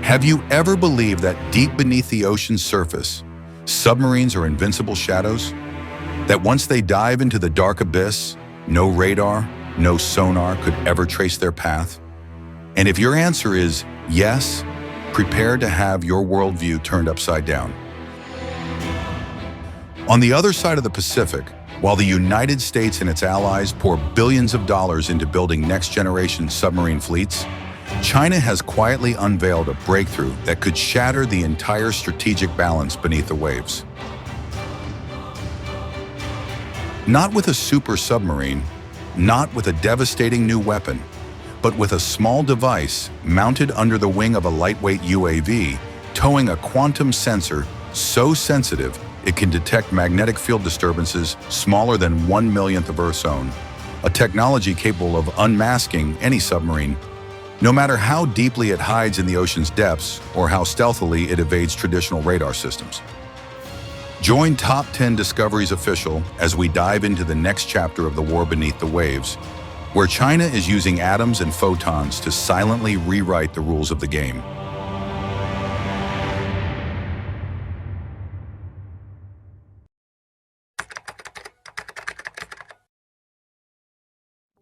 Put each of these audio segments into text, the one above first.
Have you ever believed that deep beneath the ocean's surface, submarines are invincible shadows? That once they dive into the dark abyss, no radar, no sonar could ever trace their path? And if your answer is yes, prepare to have your worldview turned upside down. On the other side of the Pacific, while the United States and its allies pour billions of dollars into building next-generation submarine fleets, China has quietly unveiled a breakthrough that could shatter the entire strategic balance beneath the waves. Not with a super submarine, not with a devastating new weapon, but with a small device mounted under the wing of a lightweight UAV, towing a quantum sensor so sensitive it can detect magnetic field disturbances smaller than 1/1,000,000th of Earth's own, a technology capable of unmasking any submarine, no matter how deeply it hides in the ocean's depths or how stealthily it evades traditional radar systems. Join Top 10 Discoveries Official as we dive into the next chapter of the war beneath the waves, where China is using atoms and photons to silently rewrite the rules of the game.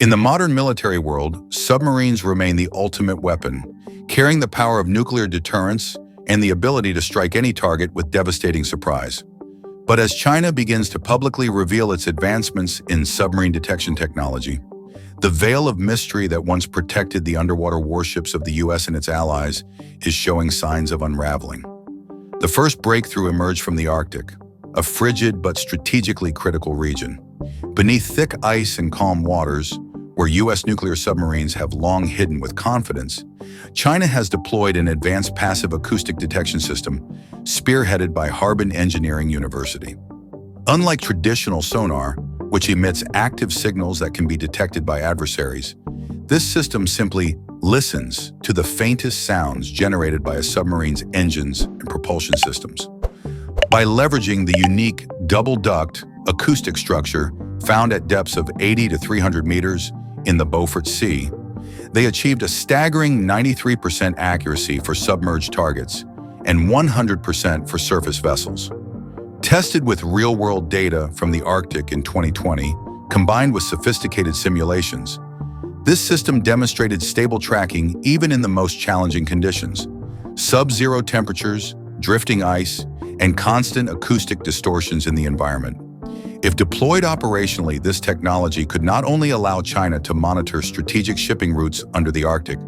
In the modern military world, submarines remain the ultimate weapon, carrying the power of nuclear deterrence and the ability to strike any target with devastating surprise. But as China begins to publicly reveal its advancements in submarine detection technology, the veil of mystery that once protected the underwater warships of the US and its allies is showing signs of unraveling. The first breakthrough emerged from the Arctic, a frigid but strategically critical region. Beneath thick ice and calm waters, where US nuclear submarines have long hidden with confidence, China has deployed an advanced passive acoustic detection system spearheaded by Harbin Engineering University. Unlike traditional sonar, which emits active signals that can be detected by adversaries, this system simply listens to the faintest sounds generated by a submarine's engines and propulsion systems. By leveraging the unique double-duct acoustic structure found at depths of 80 to 300 meters in the Beaufort Sea, they achieved a staggering 93% accuracy for submerged targets and 100% for surface vessels. Tested with real-world data from the Arctic in 2020, combined with sophisticated simulations, this system demonstrated stable tracking even in the most challenging conditions: sub-zero temperatures, drifting ice, and constant acoustic distortions in the environment. If deployed operationally, this technology could not only allow China to monitor strategic shipping routes under the Arctic,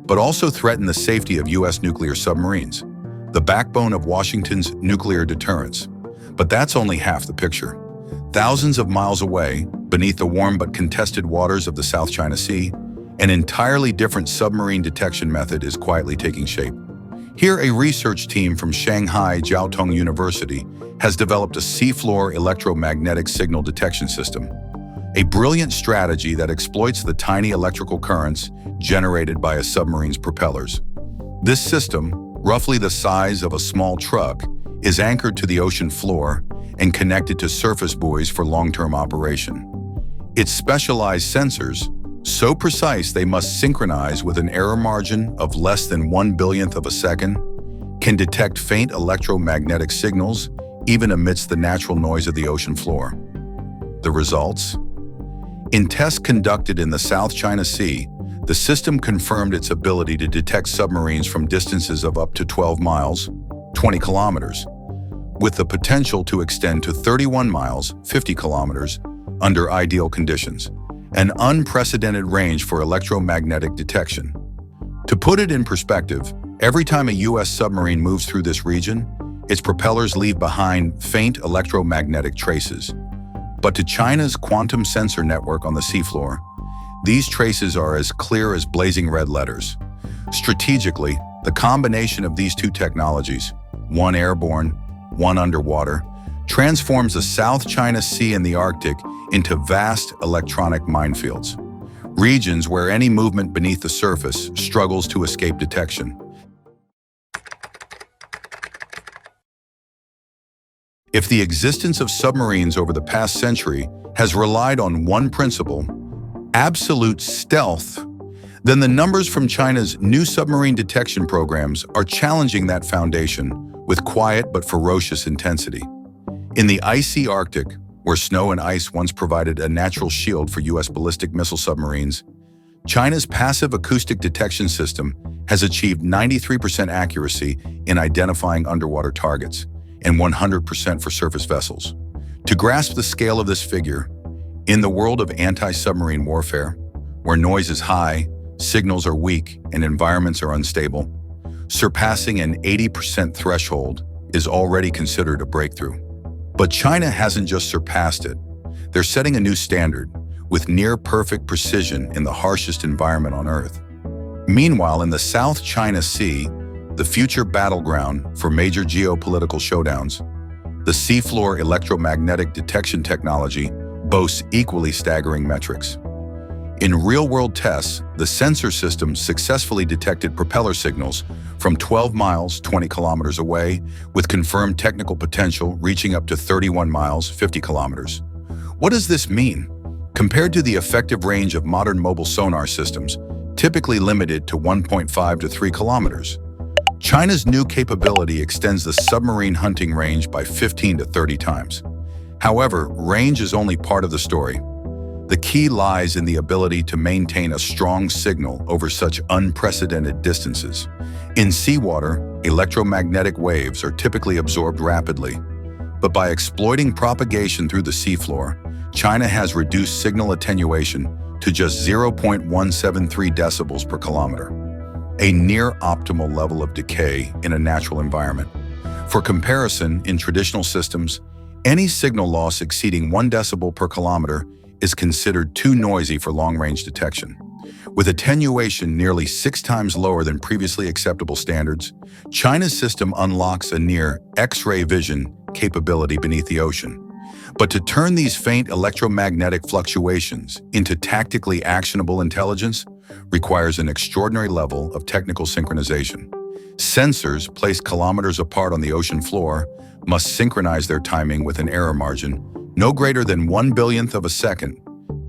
but also threaten the safety of US nuclear submarines, the backbone of Washington's nuclear deterrence. But that's only half the picture. Thousands of miles away, beneath the warm but contested waters of the South China Sea, an entirely different submarine detection method is quietly taking shape. Here, a research team from Shanghai Jiao Tong University has developed a seafloor electromagnetic signal detection system, a brilliant strategy that exploits the tiny electrical currents generated by a submarine's propellers. This system, roughly the size of a small truck, is anchored to the ocean floor and connected to surface buoys for long-term operation. Its specialized sensors, so precise they must synchronize with an error margin of less than 1/1,000,000th of a second, can detect faint electromagnetic signals even amidst the natural noise of the ocean floor. The results? In tests conducted in the South China Sea, the system confirmed its ability to detect submarines from distances of up to 12 miles, 20 kilometers, with the potential to extend to 31 miles, 50 kilometers, under ideal conditions, an unprecedented range for electromagnetic detection. To put it in perspective, every time a US submarine moves through this region, its propellers leave behind faint electromagnetic traces. But to China's quantum sensor network on the seafloor, these traces are as clear as blazing red letters. Strategically, the combination of these two technologies, one airborne, one underwater, transforms the South China Sea and the Arctic into vast electronic minefields, regions where any movement beneath the surface struggles to escape detection. If the existence of submarines over the past century has relied on one principle, absolute stealth, Then the numbers from China's new submarine detection programs are challenging that foundation with quiet but ferocious intensity. In the icy Arctic, where snow and ice once provided a natural shield for U.S. ballistic missile submarines, China's passive acoustic detection system has achieved 93% accuracy in identifying underwater targets and 100% for surface vessels. To grasp the scale of this figure, in the world of anti-submarine warfare, where noise is high, signals are weak, and environments are unstable, surpassing an 80% threshold is already considered a breakthrough. But China hasn't just surpassed it. They're setting a new standard, with near-perfect precision in the harshest environment on Earth. Meanwhile, in the South China Sea, the future battleground for major geopolitical showdowns, the seafloor electromagnetic detection technology boasts equally staggering metrics. In real-world tests, the sensor system successfully detected propeller signals from 12 miles, 20 kilometers away, with confirmed technical potential reaching up to 31 miles, 50 kilometers. What does this mean? Compared to the effective range of modern mobile sonar systems, typically limited to 1.5 to 3 kilometers, China's new capability extends the submarine hunting range by 15 to 30 times. However, range is only part of the story. The key lies in the ability to maintain a strong signal over such unprecedented distances. In seawater, electromagnetic waves are typically absorbed rapidly, but by exploiting propagation through the seafloor, China has reduced signal attenuation to just 0.173 decibels per kilometer, a near-optimal level of decay in a natural environment. For comparison, in traditional systems, any signal loss exceeding 1 decibel per kilometer is considered too noisy for long-range detection. With attenuation nearly 6 times lower than previously acceptable standards, China's system unlocks a near X-ray vision capability beneath the ocean. But to turn these faint electromagnetic fluctuations into tactically actionable intelligence requires an extraordinary level of technical synchronization. Sensors placed kilometers apart on the ocean floor must synchronize their timing with an error margin no greater than 1/billionth of a second,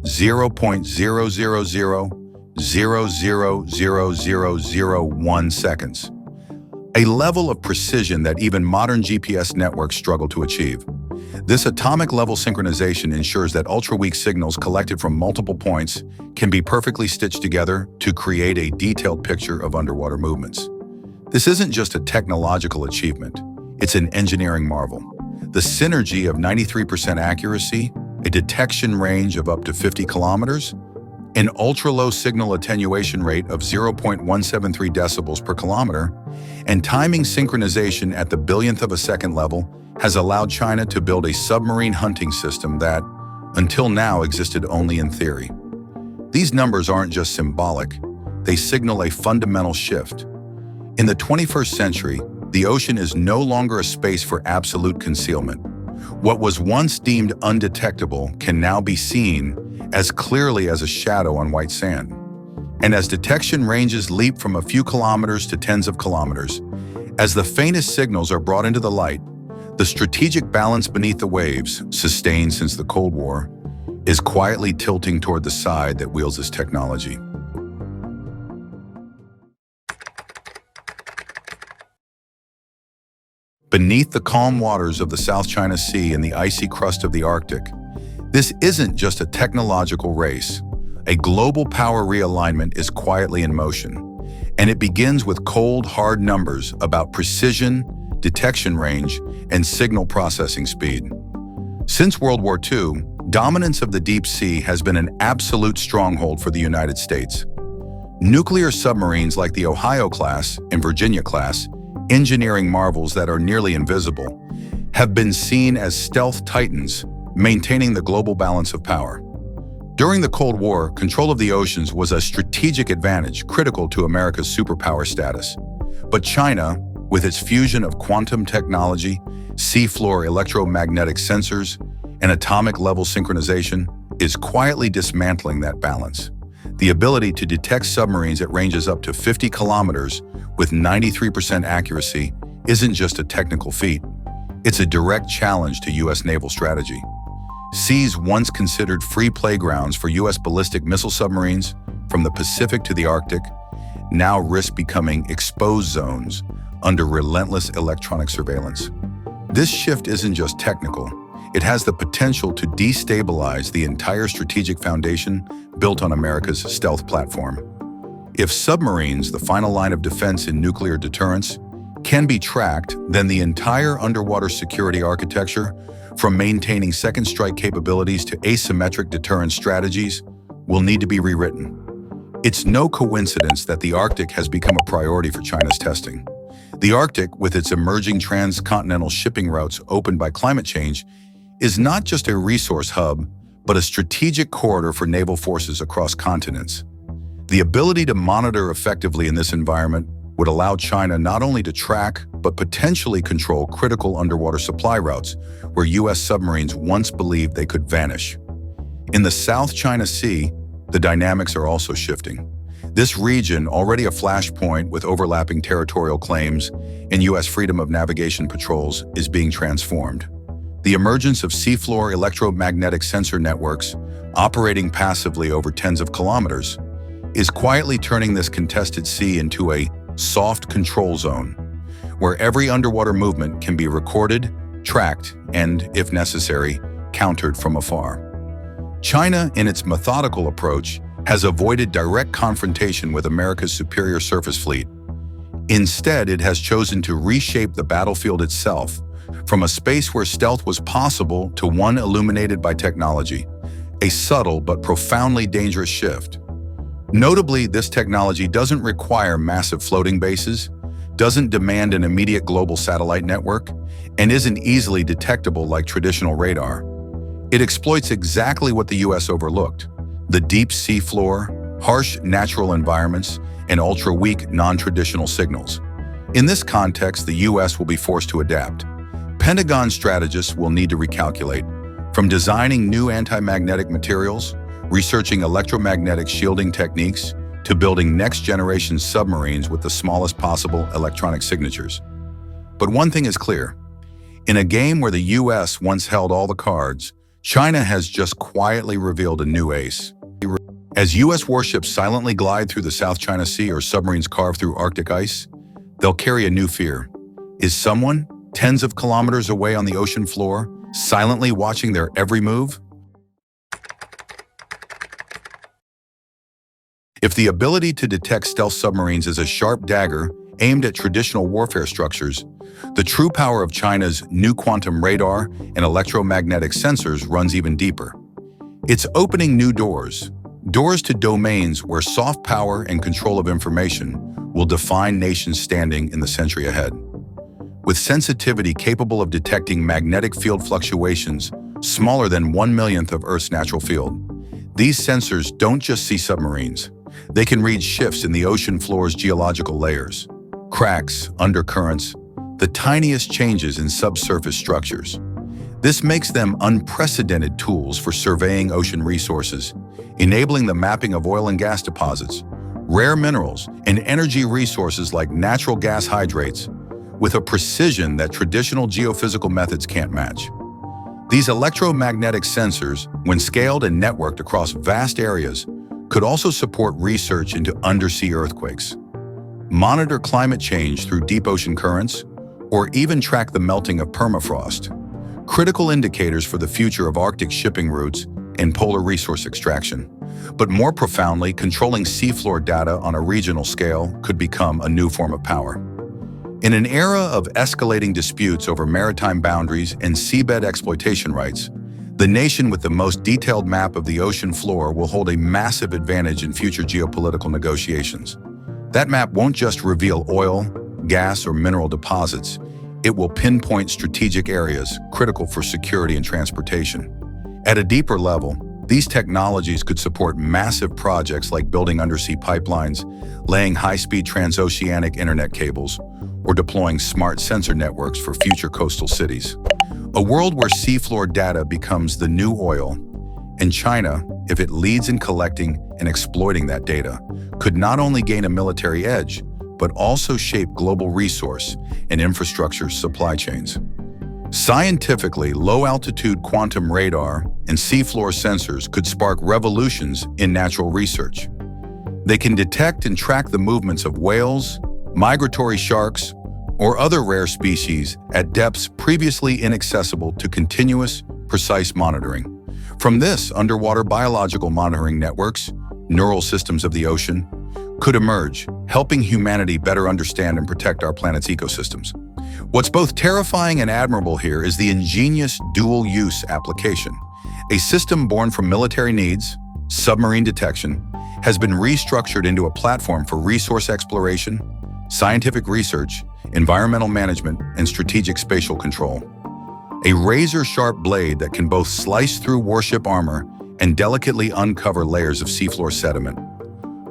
0.000000001 seconds, a level of precision that even modern GPS networks struggle to achieve. This atomic-level synchronization ensures that ultra-weak signals collected from multiple points can be perfectly stitched together to create a detailed picture of underwater movements. This isn't just a technological achievement, it's an engineering marvel. The synergy of 93% accuracy, a detection range of up to 50 kilometers, an ultra-low signal attenuation rate of 0.173 decibels per kilometer, and timing synchronization at the billionth of a second level has allowed China to build a submarine hunting system that, until now, existed only in theory. These numbers aren't just symbolic, they signal a fundamental shift. In the 21st century, the ocean is no longer a space for absolute concealment. What was once deemed undetectable can now be seen as clearly as a shadow on white sand. And as detection ranges leap from a few kilometers to tens of kilometers, as the faintest signals are brought into the light, the strategic balance beneath the waves, sustained since the Cold War, is quietly tilting toward the side that wields this technology. Beneath the calm waters of the South China Sea and the icy crust of the Arctic, this isn't just a technological race. A global power realignment is quietly in motion, and it begins with cold, hard numbers about precision, detection range, and signal processing speed. Since World War II, dominance of the deep sea has been an absolute stronghold for the United States. Nuclear submarines like the Ohio class and Virginia class, engineering marvels that are nearly invisible, have been seen as stealth titans, maintaining the global balance of power. During the Cold War, control of the oceans was a strategic advantage critical to America's superpower status. But China, with its fusion of quantum technology, seafloor electromagnetic sensors, and atomic-level synchronization, is quietly dismantling that balance. The ability to detect submarines at ranges up to 50 kilometers with 93% accuracy isn't just a technical feat. It's a direct challenge to U.S. naval strategy. Seas once considered free playgrounds for U.S. ballistic missile submarines, from the Pacific to the Arctic now risk becoming exposed zones under relentless electronic surveillance. This shift isn't just technical. It has the potential to destabilize the entire strategic foundation built on America's stealth platform. If submarines, the final line of defense in nuclear deterrence, can be tracked, then the entire underwater security architecture, from maintaining second strike capabilities to asymmetric deterrence strategies, will need to be rewritten. It's no coincidence that the Arctic has become a priority for China's testing. The Arctic, with its emerging transcontinental shipping routes opened by climate change, is not just a resource hub, but a strategic corridor for naval forces across continents. The ability to monitor effectively in this environment would allow China not only to track, but potentially control critical underwater supply routes where U.S. submarines once believed they could vanish. In the South China Sea, the dynamics are also shifting. This region, already a flashpoint with overlapping territorial claims and U.S. freedom of navigation patrols, is being transformed. The emergence of seafloor electromagnetic sensor networks, operating passively over tens of kilometers, is quietly turning this contested sea into a soft control zone, where every underwater movement can be recorded, tracked, and, if necessary, countered from afar. China, in its methodical approach, has avoided direct confrontation with America's superior surface fleet. Instead, it has chosen to reshape the battlefield itself, from a space where stealth was possible to one illuminated by technology, a subtle but profoundly dangerous shift. Notably, this technology doesn't require massive floating bases, doesn't demand an immediate global satellite network, and isn't easily detectable like traditional radar. It exploits exactly what the U.S. overlooked: the deep seafloor, harsh natural environments, and ultra-weak non-traditional signals. In this context, the U.S. will be forced to adapt. Pentagon strategists will need to recalculate, from designing new anti-magnetic materials, researching electromagnetic shielding techniques, to building next-generation submarines with the smallest possible electronic signatures. But one thing is clear. In a game where the U.S. once held all the cards, China has just quietly revealed a new ace. As U.S. warships silently glide through the South China Sea or submarines carve through Arctic ice, they'll carry a new fear. Is someone, tens of kilometers away on the ocean floor, silently watching their every move? If the ability to detect stealth submarines is a sharp dagger aimed at traditional warfare structures, the true power of China's new quantum radar and electromagnetic sensors runs even deeper. It's opening new doors to domains where soft power and control of information will define nations standing in the century ahead. With sensitivity capable of detecting magnetic field fluctuations smaller than 1/1,000,000th of Earth's natural field, these sensors don't just see submarines. They can read shifts in the ocean floor's geological layers, cracks, undercurrents, the tiniest changes in subsurface structures. This makes them unprecedented tools for surveying ocean resources, enabling the mapping of oil and gas deposits, rare minerals, and energy resources like natural gas hydrates, with a precision that traditional geophysical methods can't match. These electromagnetic sensors, when scaled and networked across vast areas, could also support research into undersea earthquakes, monitor climate change through deep ocean currents, or even track the melting of permafrost, critical indicators for the future of Arctic shipping routes and polar resource extraction. But more profoundly, controlling seafloor data on a regional scale could become a new form of power. In an era of escalating disputes over maritime boundaries and seabed exploitation rights, the nation with the most detailed map of the ocean floor will hold a massive advantage in future geopolitical negotiations. That map won't just reveal oil, gas, or mineral deposits. It will pinpoint strategic areas critical for security and transportation. At a deeper level, these technologies could support massive projects like building undersea pipelines, laying high-speed transoceanic internet cables, or deploying smart sensor networks for future coastal cities. A world where seafloor data becomes the new oil, and China, if it leads in collecting and exploiting that data, could not only gain a military edge, but also shape global resource and infrastructure supply chains. Scientifically, low-altitude quantum radar and seafloor sensors could spark revolutions in natural research. They can detect and track the movements of whales, migratory sharks, or other rare species at depths previously inaccessible to continuous, precise monitoring. From this, underwater biological monitoring networks, neural systems of the ocean, could emerge, helping humanity better understand and protect our planet's ecosystems. What's both terrifying and admirable here is the ingenious dual-use application. A system born from military needs, submarine detection, has been restructured into a platform for resource exploration, scientific research, environmental management, and strategic spatial control. A razor-sharp blade that can both slice through warship armor and delicately uncover layers of seafloor sediment.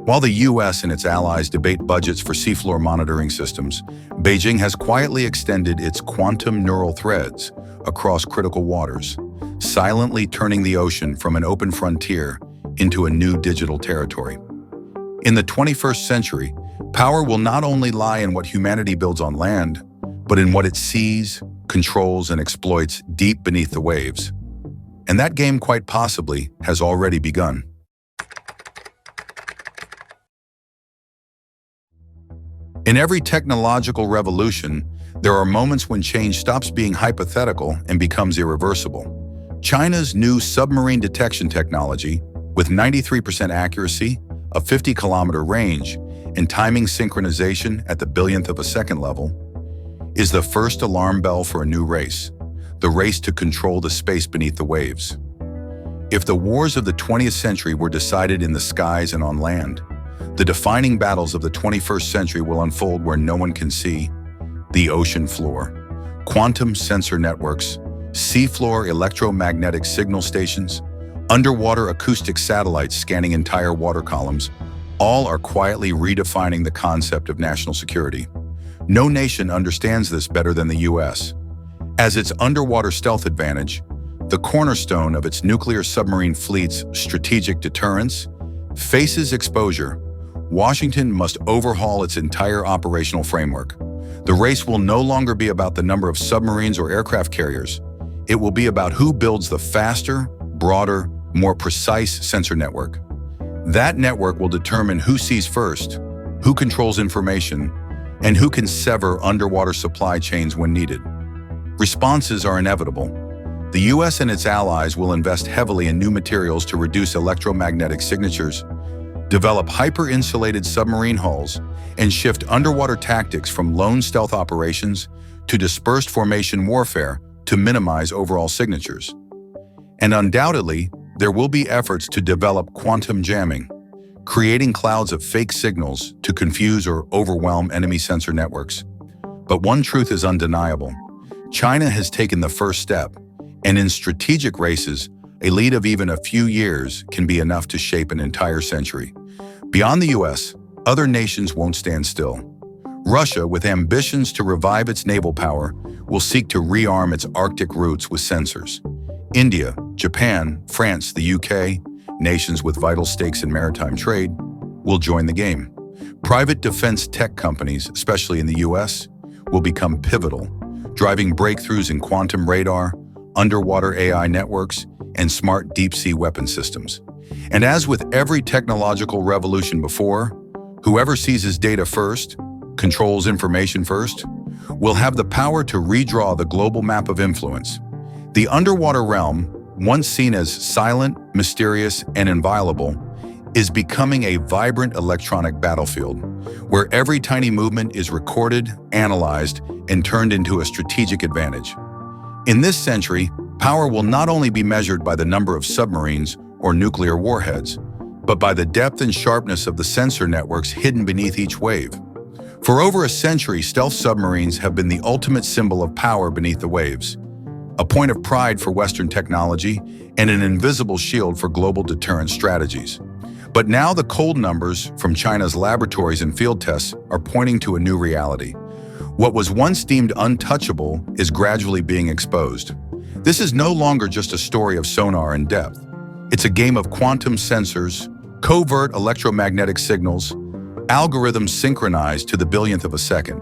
While the US and its allies debate budgets for seafloor monitoring systems, Beijing has quietly extended its quantum neural threads across critical waters, silently turning the ocean from an open frontier into a new digital territory. In the 21st century, power will not only lie in what humanity builds on land, but in what it sees, controls, and exploits deep beneath the waves. And that game quite possibly has already begun. In every technological revolution, there are moments when change stops being hypothetical and becomes irreversible. China's new submarine detection technology, with 93% accuracy, a 50-kilometer range, and timing synchronization at the billionth of a second level, is the first alarm bell for a new race, the race to control the space beneath the waves. If the wars of the 20th century were decided in the skies and on land, the defining battles of the 21st century will unfold where no one can see: the ocean floor. Quantum sensor networks, seafloor electromagnetic signal stations, underwater acoustic satellites scanning entire water columns, all are quietly redefining the concept of national security. No nation understands this better than the US. As its underwater stealth advantage, the cornerstone of its nuclear submarine fleet's strategic deterrence, faces exposure, Washington must overhaul its entire operational framework. The race will no longer be about the number of submarines or aircraft carriers. It will be about who builds the faster, broader, more precise sensor network. That network will determine who sees first, who controls information, and who can sever underwater supply chains when needed. Responses are inevitable. The US and its allies will invest heavily in new materials to reduce electromagnetic signatures, develop hyper-insulated submarine hulls, and shift underwater tactics from lone stealth operations to dispersed formation warfare to minimize overall signatures. And undoubtedly, there will be efforts to develop quantum jamming, creating clouds of fake signals to confuse or overwhelm enemy sensor networks. But one truth is undeniable. China has taken the first step, and in strategic races, a lead of even a few years can be enough to shape an entire century. Beyond the US, other nations won't stand still. Russia, with ambitions to revive its naval power, will seek to rearm its Arctic routes with sensors. India, Japan, France, the UK, nations with vital stakes in maritime trade, will join the game. Private defense tech companies, especially in the US, will become pivotal, driving breakthroughs in quantum radar, underwater AI networks, and smart deep-sea weapon systems. And as with every technological revolution before, whoever seizes data first, controls information first, will have the power to redraw the global map of influence. The underwater realm, once seen as silent, mysterious, and inviolable, is becoming a vibrant electronic battlefield, where every tiny movement is recorded, analyzed, and turned into a strategic advantage. In this century, power will not only be measured by the number of submarines or nuclear warheads, but by the depth and sharpness of the sensor networks hidden beneath each wave. For over a century, stealth submarines have been the ultimate symbol of power beneath the waves, a point of pride for Western technology and an invisible shield for global deterrence strategies. But now the cold numbers from China's laboratories and field tests are pointing to a new reality. What was once deemed untouchable is gradually being exposed. This is no longer just a story of sonar and depth. It's a game of quantum sensors, covert electromagnetic signals, algorithms synchronized to the billionth of a second.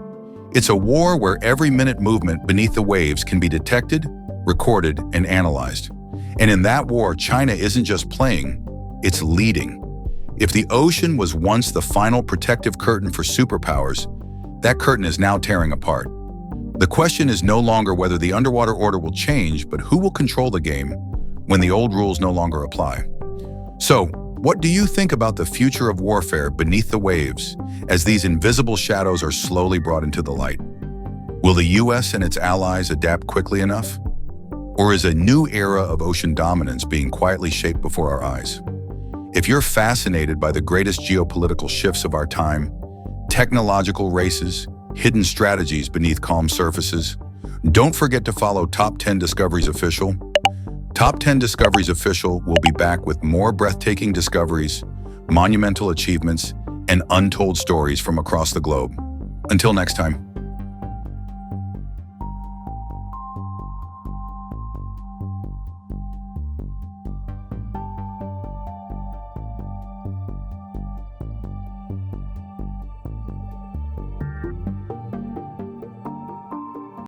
It's a war where every minute movement beneath the waves can be detected, recorded, and analyzed. And in that war, China isn't just playing, it's leading. If the ocean was once the final protective curtain for superpowers, that curtain is now tearing apart. The question is no longer whether the underwater order will change, but who will control the game when the old rules no longer apply. So, what do you think about the future of warfare beneath the waves as these invisible shadows are slowly brought into the light? Will the US and its allies adapt quickly enough? Or is a new era of ocean dominance being quietly shaped before our eyes? If you're fascinated by the greatest geopolitical shifts of our time, technological races, hidden strategies beneath calm surfaces, don't forget to follow Top 10 Discoveries Official. Top 10 Discoveries Official will be back with more breathtaking discoveries, monumental achievements, and untold stories from across the globe. Until next time.